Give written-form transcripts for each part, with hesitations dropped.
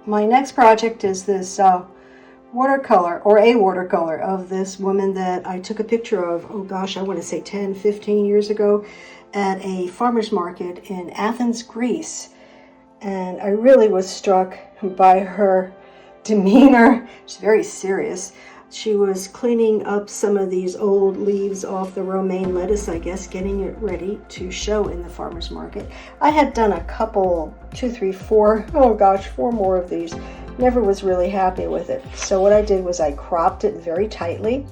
My next project is this watercolor, or a watercolor of this woman that I took a picture of, oh gosh, I want to say 10, 15 years ago at a farmer's market in Athens, Greece. And I really was struck by her demeanor. She's very serious. She was cleaning up some of these old leaves off the romaine lettuce, I guess, getting it ready to show in the farmer's market. I had done a couple, 2, 3, 4, oh gosh, 4 more of these. Never was really happy with it. So what I did was I cropped it very tightly,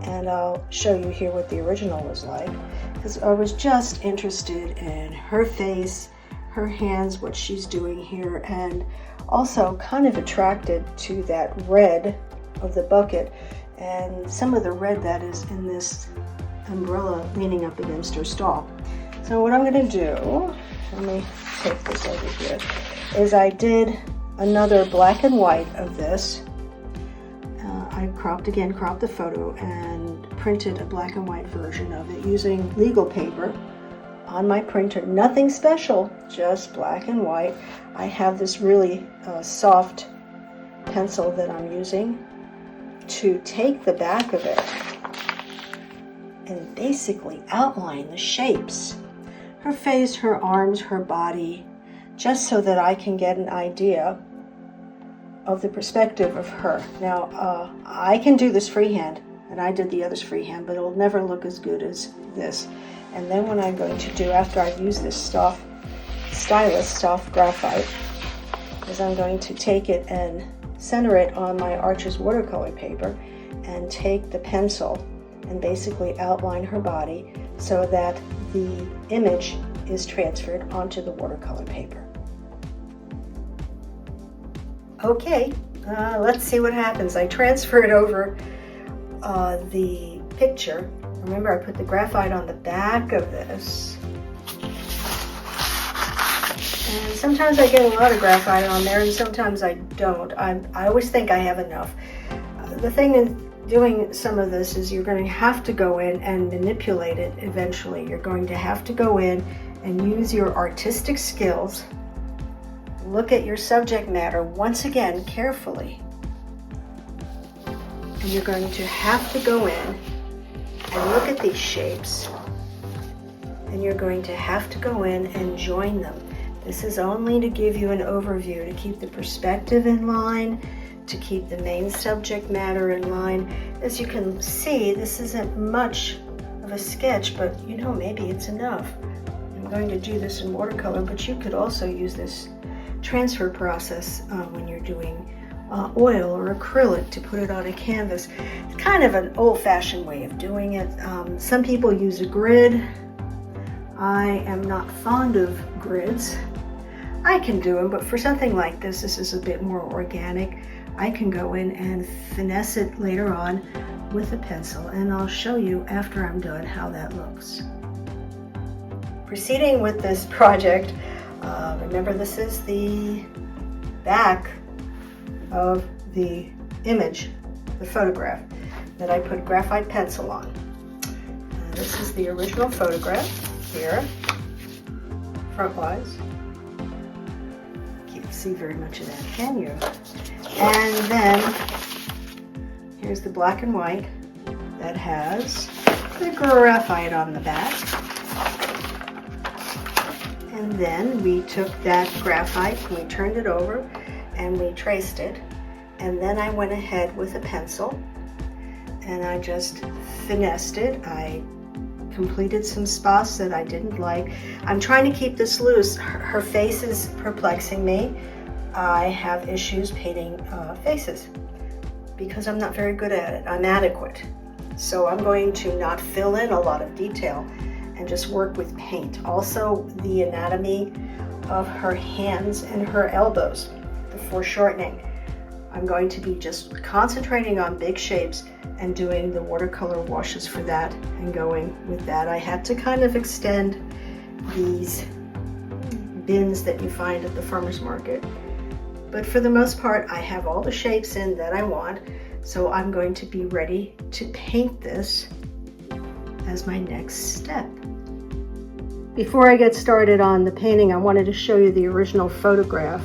and I'll show you here what the original was like, because I was just interested in her face, her hands, what she's doing here, and also kind of attracted to that red of the bucket and some of the red that is in this umbrella leaning up against her stall. So what I'm going to do, let me take this over here, is I did another black and white of this. I cropped the photo and printed a black and white version of it using legal paper on my printer. Nothing special, just black and white. I have this really soft pencil that I'm using to take the back of it and basically outline the shapes. Her face, her arms, her body, just so that I can get an idea of the perspective of her. Now, I can do this freehand, and I did the others freehand, but it'll never look as good as this. And then what I'm going to do after I've used this soft graphite, is I'm going to take it and center it on my Arches watercolor paper and take the pencil and basically outline her body so that the image is transferred onto the watercolor paper. Okay, let's see what happens. I transfer it over the picture. Remember, I put the graphite on the back of this. And sometimes I get a lot of graphite on there, and sometimes I don't. I always think I have enough. The thing in doing some of this is you're going to have to go in and manipulate it eventually. You're going to have to go in and use your artistic skills. Look at your subject matter once again carefully. And you're going to have to go in and look at these shapes. And you're going to have to go in and join them. This is only to give you an overview, to keep the perspective in line, to keep the main subject matter in line. As you can see, this isn't much of a sketch, but you know, maybe it's enough. I'm going to do this in watercolor, but you could also use this transfer process when you're doing oil or acrylic to put it on a canvas. It's kind of an old-fashioned way of doing it. Some people use a grid. I am not fond of grids. I can do them, but for something like this, this is a bit more organic. I can go in and finesse it later on with a pencil, and I'll show you after I'm done how that looks. Proceeding with this project, remember this is the back of the image, the photograph that I put graphite pencil on. This is the original photograph here, frontwise. Can't see very much of that, can you? And then here's the black and white that has the graphite on the back. And then we took that graphite and we turned it over and we traced it. And then I went ahead with a pencil and I just finessed it. I completed some spots that I didn't like. I'm trying to keep this loose. Her face is perplexing me. I have issues painting faces because I'm not very good at it. I'm adequate. So I'm going to not fill in a lot of detail and just work with paint. Also, the anatomy of her hands and her elbows, the foreshortening. I'm going to be just concentrating on big shapes and doing the watercolor washes for that and going with that. I had to kind of extend these bins that you find at the farmer's market. But for the most part, I have all the shapes in that I want, so I'm going to be ready to paint this as my next step. Before I get started on the painting, I wanted to show you the original photograph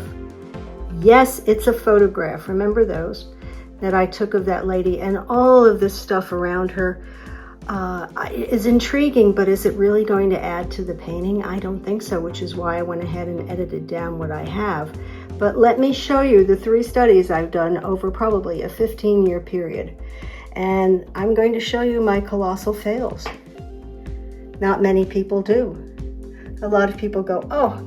Yes, it's a photograph. Remember those that I took of that lady, and all of this stuff around her is intriguing, but is it really going to add to the painting? I don't think so, which is why I went ahead and edited down what I have. But let me show you the 3 studies I've done over probably a 15-year period. And I'm going to show you my colossal fails. Not many people do. A lot of people go, oh,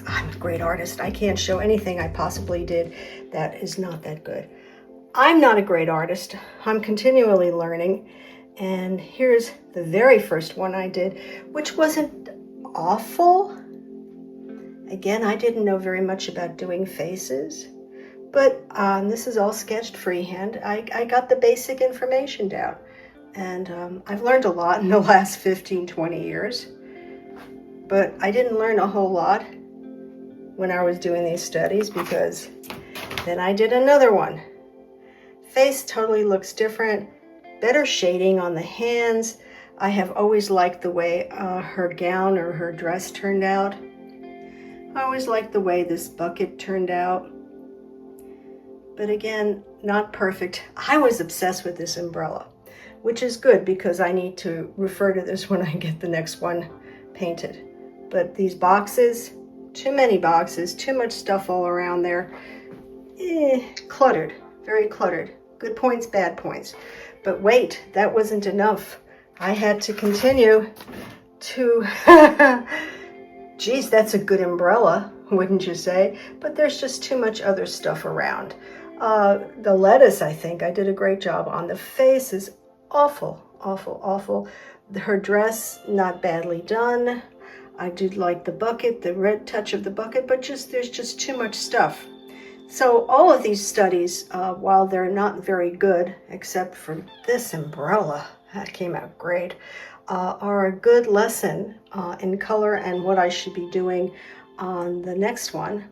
I'm a great artist. I can't show anything I possibly did that is not that good. I'm not a great artist. I'm continually learning. And here's the very first one I did, which wasn't awful. Again, I didn't know very much about doing faces, but this is all sketched freehand. I got the basic information down, and I've learned a lot in the last 15, 20 years, but I didn't learn a whole lot when I was doing these studies, because then I did another one. Face totally looks different, better shading on the hands. I have always liked the way her gown or her dress turned out. I always liked the way this bucket turned out. But again, not perfect. I was obsessed with this umbrella, which is good because I need to refer to this when I get the next one painted. But these boxes, too many boxes, too much stuff all around there. Cluttered, very cluttered. Good points, bad points. But wait, that wasn't enough. I had to continue to, geez, that's a good umbrella, wouldn't you say? But there's just too much other stuff around. The lettuce, I think I did a great job on. The face is awful, awful, awful. Her dress, not badly done. I did like the bucket, the red touch of the bucket, but there's just too much stuff. So all of these studies, while they're not very good, except for this umbrella, that came out great, are a good lesson in color and what I should be doing on the next one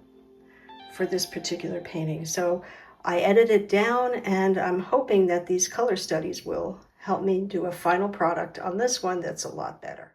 for this particular painting. So I edited down, and I'm hoping that these color studies will help me do a final product on this one that's a lot better.